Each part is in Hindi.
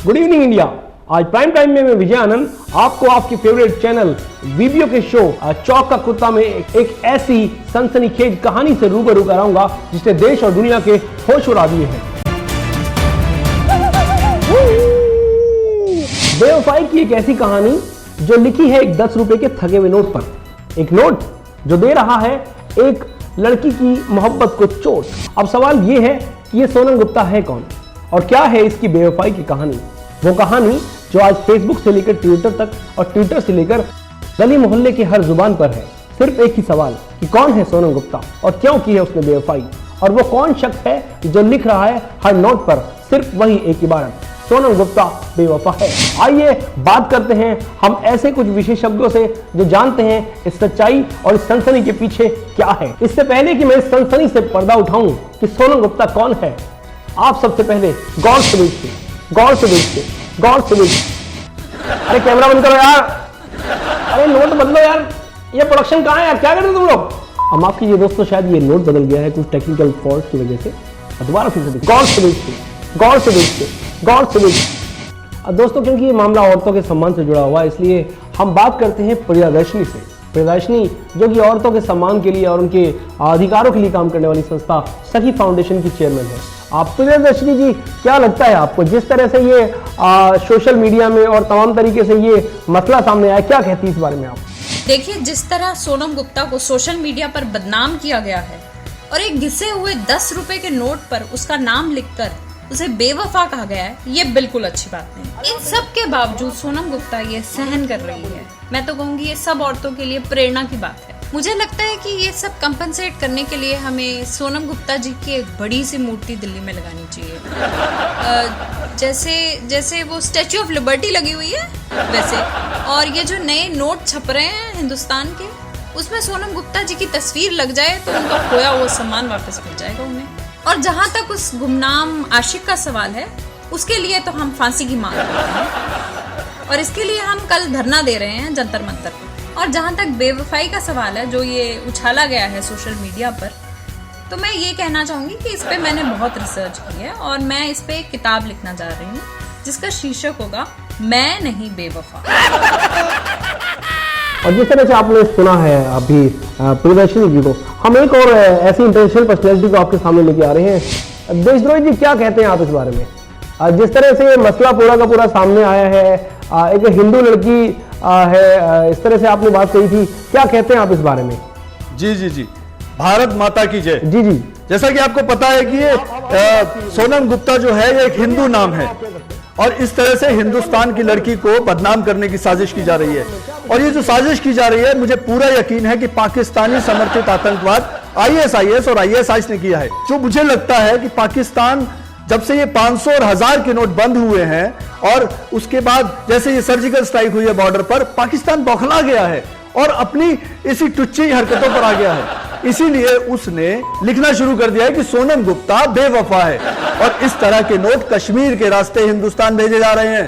Good evening India. आज प्राइम टाइम में मैं विजय आनंद आपको आपके फेवरेट चैनल वीडियो के शो चौक का कुत्ता में एक ऐसी सनसनीखेज कहानी से रूबरू कराऊंगा जिसने देश और दुनिया के होश उड़ा दिए हैं। बेवफाई की एक ऐसी कहानी जो लिखी है एक 10 रुपए के थके हुए नोट पर। एक नोट जो दे रहा है एक लड़की की मोहब्बत को चोट। अब सवाल यह है कि ये सोनम गुप्ता है कौन और क्या है इसकी बेवफाई की कहानी। वो कहानी जो आज फेसबुक से लेकर ट्विटर तक और ट्विटर से लेकर गली मोहल्ले की हर जुबान पर है। सिर्फ एक ही सवाल कि कौन है सोनम गुप्ता और क्यों की है उसने बेवफाई, और वो कौन शख्स है जो लिख रहा है हर नोट पर सिर्फ वही एक इबारत, सोनम गुप्ता बेवफा है। आइए बात करते हैं हम ऐसे कुछ विशेषज्ञों से जो जानते हैं इस सच्चाई और इस सनसनी के पीछे क्या है। इससे पहले कि मैं इस सनसनी से पर्दा उठाऊं कि सोनम गुप्ता कौन है, आप सबसे पहले गौर से देखिए। अरे कैमरा बंद करो यार, अरे नोट बदलो यार, ये प्रोडक्शन कहाँ है यार, क्या कर रहे हो तुम लोग। अब माफ कीजिए दोस्तों, शायद ये नोट बदल गया है कुछ टेक्निकल फॉल्ट की वजह से। दोबारा फिर से देखिए, गौर से देखिए। दोस्तों क्योंकि ये मामला औरतों के सम्मान से जुड़ा हुआ है इसलिए हम बात करते हैं प्रियदर्शनी से। प्रियदर्शनी जो कि औरतों के सम्मान के लिए और उनके अधिकारों के लिए काम करने वाली संस्था सखी फाउंडेशन की चेयरमैन है। आप प्रियदर्शनी जी, क्या लगता है आपको जिस तरह से ये सोशल मीडिया में और तमाम तरीके से ये मसला सामने आया, क्या कहती है इस बारे में आप? देखिए, जिस तरह सोनम गुप्ता को सोशल मीडिया पर बदनाम किया गया है और एक घिसे हुए 10 रुपए के नोट पर उसका नाम लिखकर उसे बेवफा कहा गया है, ये बिल्कुल अच्छी बात नहीं। इन सब के बावजूद सोनम गुप्ता ये सहन कर रही है। मैं तो कहूँगी ये सब औरतों के लिए प्रेरणा की बात है। मुझे लगता है कि ये सब कंपनसेट करने के लिए हमें सोनम गुप्ता जी की एक बड़ी सी मूर्ति दिल्ली में लगानी चाहिए, जैसे वो स्टैच्यू ऑफ लिबर्टी लगी हुई है वैसे। और ये जो नए नोट छप रहे हैं हिंदुस्तान के, उसमें सोनम गुप्ता जी की तस्वीर लग जाए तो उनका खोया हुआ सम्मान वापस मिल जाएगा उन्हें। और जहां तक उस गुमनाम आशिक का सवाल है, उसके लिए तो हम फांसी की मांग करते हैं और इसके लिए हम कल धरना दे रहे हैं जंतर मंतर पर। और जहां तक बेवफाई का सवाल है जो ये उछाला गया है सोशल मीडिया पर, तो मैं ये कहना चाहूंगी कि इस पे मैंने बहुत रिसर्च की है और मैं इस पे एक किताब लिखना चाह रही हूँ जिसका शीर्षक होगा मैं नहीं बेवफा। और जिस तरह से आपने सुना है अभी प्रियदर्शनी जी को, हम एक और ऐसी इंटरनेशनल पर्सनैलिटी को आपके सामने लेके आ रहे हैं। देशद्रोही जी, क्या कहते हैं आप इस बारे में? जिस तरह से ये मसला पूरा का पूरा सामने आया है, एक हिंदू लड़की है, इस तरह से आपने बात कही थी, क्या कहते हैं आप इस बारे में? जी, भारत माता की जय। जी। जैसा कि आपको पता है कि ये सोनम गुप्ता जो है ये एक हिंदू नाम है और इस तरह से हिंदुस्तान की लड़की को बदनाम करने की साजिश की जा रही है। और ये जो साजिश की जा रही है, मुझे पूरा यकीन है कि पाकिस्तानी समर्थित आतंकवाद ISIS और ISIS ने किया है। जो मुझे लगता है कि पाकिस्तान जब से ये 500 और 1000 के नोट बंद हुए हैं और उसके बाद जैसे ये सर्जिकल स्ट्राइक हुई है बॉर्डर पर, पाकिस्तान बौखला गया है और अपनी इसी टुच्ची हरकतों पर आ गया है। इसीलिए उसने लिखना शुरू कर दिया है कि सोनम गुप्ता बेवफा है और इस तरह के नोट कश्मीर के रास्ते हिंदुस्तान भेजे जा रहे हैं।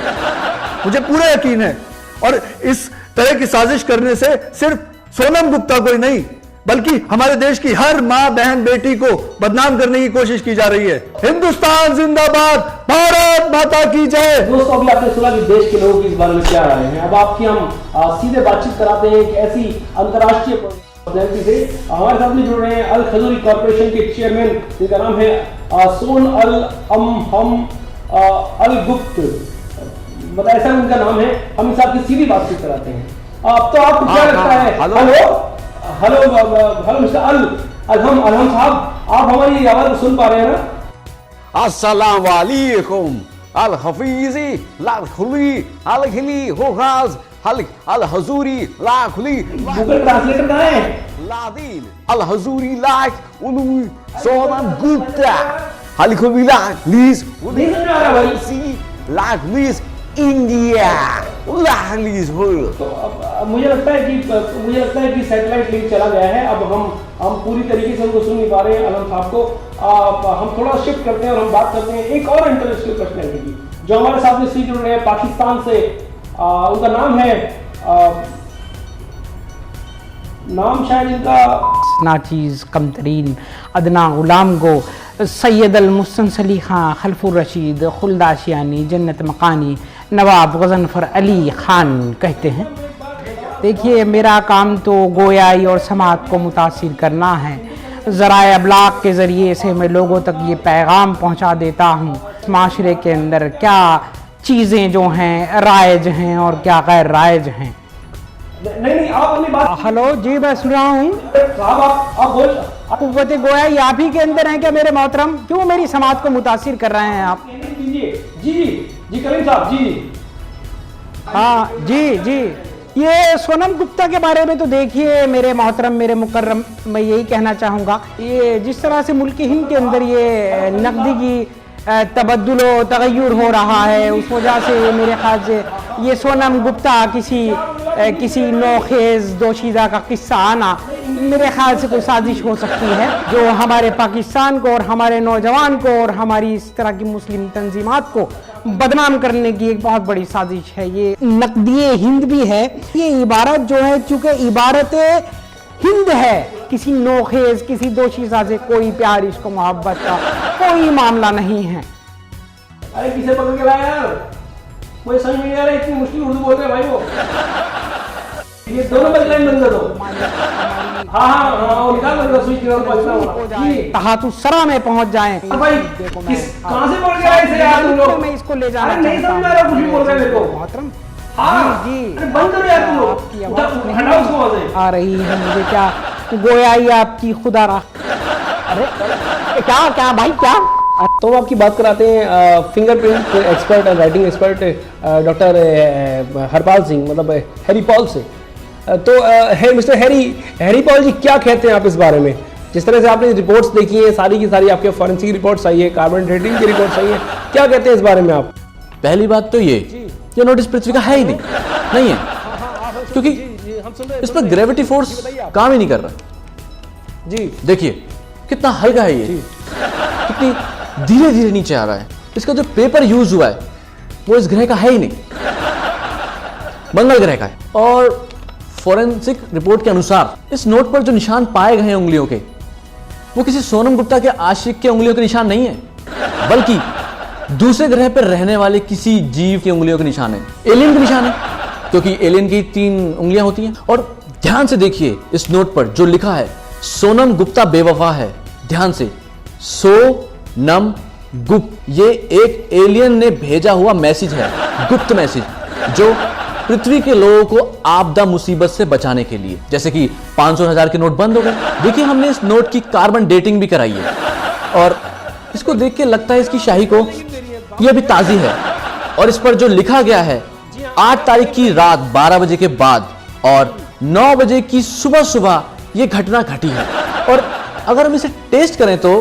मुझे पूरा यकीन है। और इस तरह की साजिश करने से सिर्फ सोनम गुप्ता को ही नहीं बल्कि हमारे देश की हर मां बहन बेटी को बदनाम करने की कोशिश की जा रही है। हिंदुस्तान जिंदाबाद, भारत माता की जय। दोस्तों अभी आपने सुना कि देश के लोगों की इस बारे में क्या राय है। अब आपकी हम सीधे बातचीत कराते हैं एक ऐसी अंतर्राष्ट्रीय पर्सनैलिटी से। हमारे साथ में जुड़ रहे हैं अल खजूरी कॉर्पोरेशन के चेयरमैन, जिनका नाम है सोन अल अल गुप्त, मतलब ऐसा उनका नाम है। हम इस आपकी सीधी बातचीत कराते हैं। अब तो आपको क्या लगता है? हेलो मिस्टर अलहम साहब, आप हमारी आवाज सुन पा रहे हैं ना? अस्सलाम वालेकुम। अल हफीजी लाखुली अल खिली होगाज अल हजूरी लाखुली। गूगल ट्रांसलेटर कहाँ है? लादीन अल हजूरी लाख उलू सोनम गुप्ता अल खिली लाख लीज नहीं समझ आ रहा भाई। Lakh lease India lakh lease हो। तो अब मुझे लगता है कि सैटेलाइट लिंक चला गया है। अब हम पूरी तरीके से उनको सुन नहीं पा रहे हैं अलम साहब को। हम थोड़ा शिफ्ट करते हैं और हम बात करते हैं एक और इंटरनेशनल पर्सनैलिटी की जो हमारे साथ में सीट जुड़ रहे हैं पाकिस्तान से। उनका नाम है नाम शायद इनका नाचीज़ कमतरीन अदना गुलाम को सैयद अल-मुस्तंसली खां, खलफुर रशीद, खुल्दाशियानी, जन्नत मकानी, नवाब गजनफर अली खान कहते हैं। देखिए, मेरा काम तो गोयाई और समात को मुतासिर करना है। ज़राए अबलाग के ज़रिए से मैं लोगों तक ये पैगाम पहुंचा देता हूँ माशरे के अंदर क्या चीज़ें जो हैं राइज हैं और क्या गैर राइज हैं। नहीं आप अपनी बात। हेलो जी, मैं सुन रहा हूँ। साहब आप बोल। कुव्वत गोयाई आप ही के अंदर है क्या मेरे मोहतरम? क्यों मेरी समात को मुतासिर कर रहे हैं आप? जी करीम साहब जी। हाँ जी, ये सोनम गुप्ता के बारे में तो देखिए मेरे मोहतरम, मेरे मुकर्रम, मैं यही कहना चाहूँगा, ये जिस तरह से मुल्क हिंद के अंदर ये नकदी की तबद्दुल तगय्युर हो रहा है, उस वजह से मेरे ख्याल से ये सोनम गुप्ता किसी नौखेज़ दोशीज़ा का किस्सा आना मेरे ख्याल से कोई साजिश हो सकती है जो हमारे पाकिस्तान को और हमारे नौजवान को और हमारी इस तरह की मुस्लिम तंजीमात को बदनाम करने की एक बहुत बड़ी साजिश है। ये नकदी हिंद भी है, ये इबारत जो है चूंकि इबारत हिंद है, किसी नौखेज किसी दोशीज़ा से कोई प्यार इश्क मोहब्बत का कोई मामला नहीं है। अरे किसे पकड़ के लाया यार, मुझे समझ में नहीं आ रहा, इतनी मुश्किल उर्दू बोल रहे हैं भाई वो। ये दोनों लाइन बंद कर दो। हाँ निकाल दो, स्विच कहा तू सरा में पहुंच जाए। भाई कहाँ से बोल गया ऐसे यार तुम लोग? मैं इसको ले जाना नहीं समझ में आ रहा, कुछ भी बोल रहे हैं मेरे को। मोहतरम जी बंद करो यार तुम लोग, हटाओ उसको वहाँ से। आ रही है मुझे क्या गोयाई आपकी खुदा रहा। अरे क्या भाई क्या? तो हम आपकी बात कराते हैं फिंगरप्रिंट एक्सपर्ट और writing expert doctor Harpal Singh, मतलब हैरी पॉल से। तो मिस्टर हैरी पॉल जी, क्या कहते हैं आप इस बारे में? जिस तरह से आपने रिपोर्ट्स देखी हैं, सारी की सारी आपके फॉरेंसिक रिपोर्ट्स आई है, कार्बन डेटिंग की रिपोर्ट्स आई है, क्या कहते हैं इस बारे में आप? पहली बात तो ये नोटिस पृथ्वी का है ही नहीं है, क्योंकि इस पर ग्रेविटी फोर्स काम ही नहीं कर रहा। जी देखिए कितना हल्का है ये, कितनी धीरे धीरे नीचे आ रहा है। इसका जो पेपर यूज हुआ है वो इस ग्रह का है ही नहीं, मंगल ग्रह का है। और फॉरेंसिक रिपोर्ट के अनुसार इस नोट पर जो निशान पाए गए हैं उंगलियों के, वो किसी सोनम गुप्ता के आशिक के उंगलियों के निशान नहीं है, बल्कि दूसरे ग्रह पर रहने वाले किसी जीव की उंगलियों के निशान है, एलियन के निशान है, क्योंकि एलियन की 3 उंगलियां होती हैं। और ध्यान से देखिए इस नोट पर जो लिखा है, सोनम गुप्ता बेवफा है। ध्यान से, सोनम गुप्त, ये एक एलियन ने भेजा हुआ मैसेज है, गुप्त मैसेज, जो पृथ्वी के लोगों को आपदा मुसीबत से बचाने के लिए। जैसे कि 500,000 के नोट बंद हो गए। देखिए हमने इस नोट की कार्बन डेटिंग भी कराई है, और इसको देख के लगता है इसकी शाही को ये अभी ताजी है। और इस पर जो लिखा गया है, 8 तारीख की रात 12 बजे के बाद और 9 बजे की सुबह ये घटना घटी है। और अगर हम इसे टेस्ट करें तो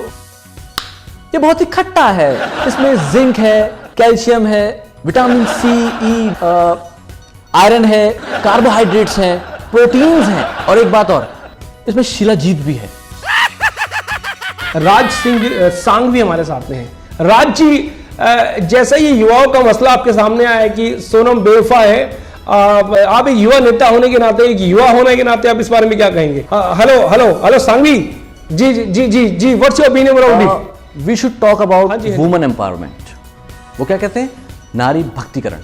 ये बहुत ही खट्टा है। इसमें जिंक है, कैल्शियम है, विटामिन सी, ई, आयरन है, कार्बोहाइड्रेट्स हैं, प्रोटीन्स हैं, और एक बात और, इसमें शिलाजीत भी है। राज सिंह सांग भी हमारे साथ में हैं। राज जी, जैसा ये युवाओं का मसला आपके सामने आया है कि सोनम बेवफा है, आप एक युवा नेता होने के नाते, एक युवा होने के नाते आप इस बारे में क्या कहेंगे? Hello Sanghvi ji, what's your opinion about this? We should talk about women empowerment. वो क्या कहते हैं? नारी भक्तिकरण।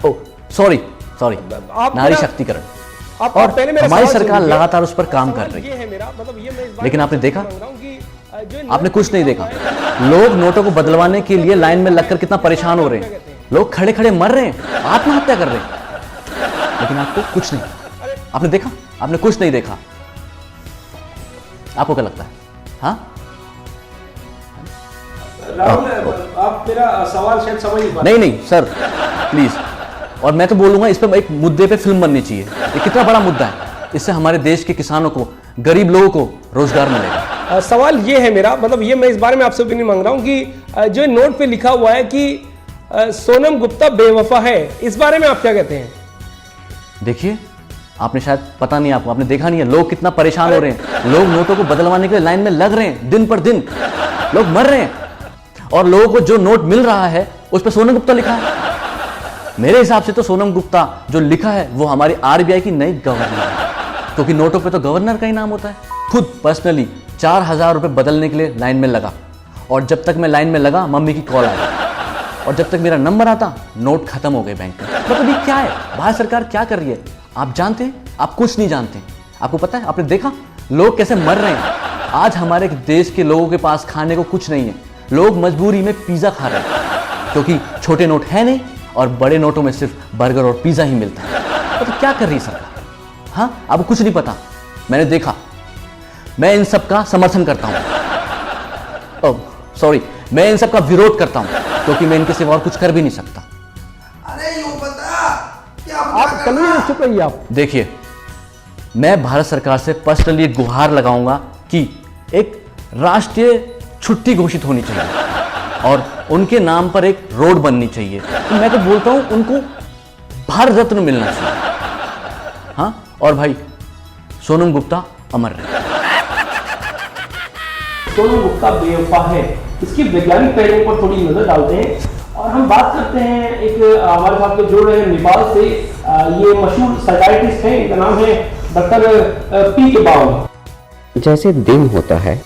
ओह सॉरी, नारी शक्तिकरण। और हमारी सरकार लगातार उस पर काम कर रही है। लेकिन आपने देखा? आपने कुछ नहीं देखा। लोग नोटों को बदलवाने के लिए लाइन में लगकर कितना परेशान हो रहे हैं, लोग खड़े खड़े मर रहे हैं, आत्महत्या कर रहे हैं, लेकिन आपको कुछ नहीं। आपने देखा? आपने कुछ नहीं देखा। आपको क्या लगता है? हाँ, आप मेरा सवाल शायद समझ नहीं सर, प्लीज। और मैं तो बोलूंगा इस पर एक मुद्दे पे फिल्म बननी चाहिए। ये कितना बड़ा मुद्दा है, इससे हमारे देश के किसानों को, गरीब लोगों को रोजगार मिलेगा। सवाल ये है मेरा, मतलब ये मैं इस बारे में आपसे ओपिनियन मांग रहा हूं कि जो नोट पे लिखा हुआ है कि सोनम गुप्ता बेवफा है, इस बारे में आप क्या कहते हैं? देखिए, आपने शायद पता नहीं, आपने देखा नहीं है, लोग कितना परेशान हो रहे हैं। लोग नोटों को बदलवाने के लिए लाइन में लग रहे हैं, दिन पर दिन लोग मर रहे हैं, और लोगों को जो नोट मिल रहा है उस पर सोनम गुप्ता लिखा है। मेरे हिसाब से तो सोनम गुप्ता जो लिखा है वो हमारी आरबीआई की नई गवर्नर है, क्योंकि नोटों पे तो गवर्नर का ही नाम होता है। खुद पर्सनली 4,000 रुपये बदलने के लिए लाइन में लगा, और जब तक मैं लाइन में लगा मम्मी की कॉल आ गई, और जब तक मेरा नंबर आता नोट खत्म हो गए बैंक में। मतलब ये क्या है, भारत सरकार क्या कर रही है? आप जानते हैं? आप कुछ नहीं जानते। आपको पता है, आपने देखा लोग कैसे मर रहे हैं? आज हमारे देश के लोगों के पास खाने को कुछ नहीं है, लोग मजबूरी में पिज्जा खा रहे हैं, क्योंकि छोटे नोट है नहीं और बड़े नोटों में सिर्फ बर्गर और पिज्जा ही मिलता है। तो क्या कर रही है सरकार? हाँ, आपको कुछ नहीं पता, मैंने देखा। मैं इन सब का समर्थन करता हूं, सॉरी, मैं इन सब का विरोध करता हूं, क्योंकि मैं इनके सिवा और कुछ कर भी नहीं सकता। अरे यूं बता क्या आप कल चुप रहिए आप। देखिए, मैं भारत सरकार से पर्सनली एक गुहार लगाऊंगा कि एक राष्ट्रीय छुट्टी घोषित होनी चाहिए और उनके नाम पर एक रोड बननी चाहिए। तो मैं तो बोलता हूं उनको भारत रत्न मिलना चाहिए। हाँ, और भाई सोनम गुप्ता अमर रहे। सोनम गुप्ता बेवफा है, इसकी वैज्ञानिक पहलुओं पर थोड़ी नजर डालते हैं और हम बात करते हैं। एक हमारे साथ जो जुड़ रहे हैं नेपाल से, ये मशहूर साइकाइट्रिस्ट हैं, इनका नाम है डॉक्टर पी के बाव। जैसे दिन होता है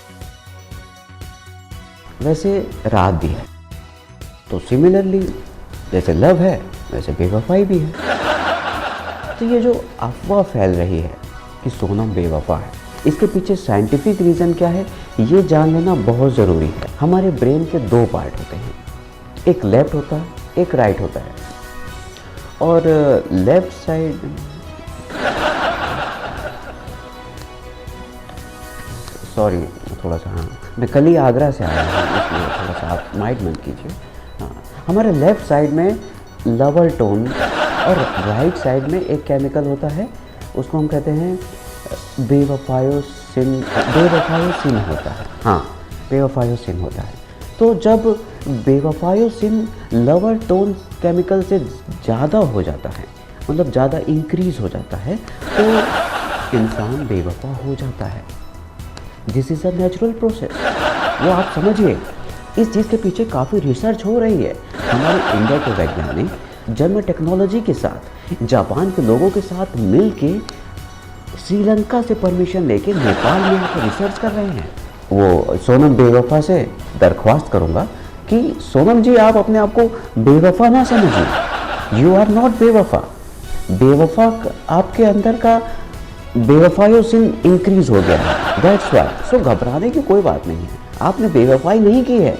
वैसे रात भी है, तो सिमिलरली जैसे लव है वैसे बेवफाई भी है। तो ये जो अफवाह फैल रही है कि सोनम बेवफा है, इसके पीछे साइंटिफिक रीज़न क्या है ये जान लेना बहुत ज़रूरी है। हमारे ब्रेन के दो पार्ट होते हैं, एक लेफ्ट होता है, एक राइट होता है। और लेफ्ट साइड, सॉरी थोड़ा सा, हाँ मैं कल ही आगरा से आया हूँ, इसलिए थोड़ा सा आप माइंड मत कीजिए। हाँ, हमारे लेफ्ट साइड में लवर टोन और राइट साइड में एक केमिकल होता है, उसको हम कहते हैं बेवफायोसिन होता है। हाँ, बेवफायोसिन होता है। तो जब बेवफायोसिन लवर टोन केमिकल से ज़्यादा हो जाता है, मतलब ज़्यादा इंक्रीज हो जाता है, तो इंसान बेवफा हो जाता है। This is a natural process. वो आप समझिए, इस चीज़ के पीछे काफ़ी रिसर्च हो रही है। हमारे इंडिया के वैज्ञानिक जर्मन टेक्नोलॉजी के साथ, जापान के लोगों के साथ मिल के श्रीलंका से परमिशन लेके नेपाल में आकर रिसर्च कर रहे हैं। वो सोनम बेवफा से दरख्वास्त करूंगा कि सोनम जी आप अपने आप को बेवफा ना समझिए, यू आर नॉट बेवफा। बेवफा आपके अंदर का बेवफायोसिन इंक्रीज हो गया है, दैट्स व्हाई। सो घबराने की कोई बात नहीं है, आपने बेवफाई नहीं की है,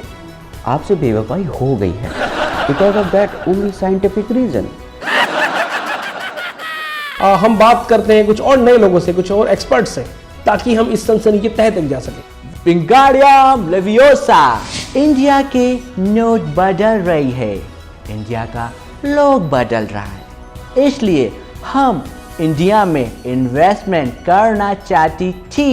आपसे बेवफाई हो गई है, because of that only scientific reason. हम बात करते हैं कुछ और नए लोगों से, कुछ और एक्सपर्ट से, ताकि हम इस सनसनी के तह तक जा सकें। विंगाडियम लेवियोसा। इंडिया के नोट बदल रही है, इंडिया का लोग बदल रहा है, इसलिए हम इंडिया में इन्वेस्टमेंट करना चाहती थी,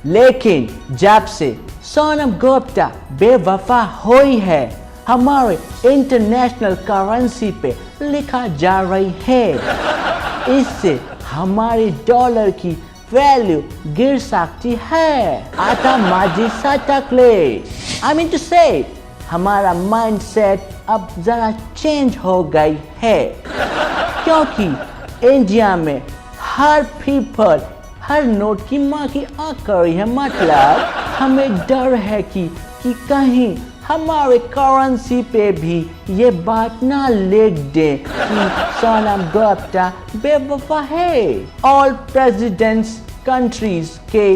लेकिन जब से सोनम गुप्ता बेवफा हुई है, हमारे इंटरनेशनल करेंसी पे लिखा जा रही है, इससे हमारे डॉलर की वैल्यू गिर सकती है। आता माजी सटकले, आई मीन टू से हमारा माइंडसेट अब जरा चेंज हो गई है, क्योंकि इंडिया में हर पीपल हर नोट की माँ की आँख कर रही है। मतलब हमें डर है कि कहीं हमारे करेंसी पे भी ये बात ना लिख दे कि सोनम गुप्ता बेवफा है। ऑल प्रेसिडेंट्स कंट्रीज के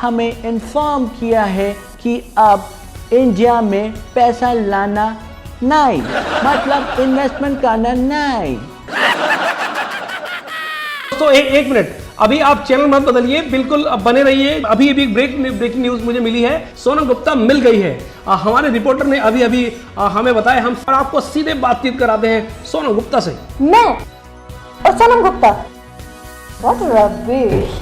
हमें इन्फॉर्म किया है कि अब इंडिया में पैसा लाना नहीं, मतलब इन्वेस्टमेंट करना नहीं। तो एक मिनट, अभी आप चैनल मत बदलिए, बिल्कुल अब बने रहिए। अभी एक ब्रेकिंग न्यूज मुझे मिली है, सोनम गुप्ता मिल गई है। हमारे रिपोर्टर ने अभी हमें बताया। हम आपको सीधे बातचीत कराते हैं सोनम गुप्ता से। मैं और सोनम गुप्ता, व्हाट रबिश।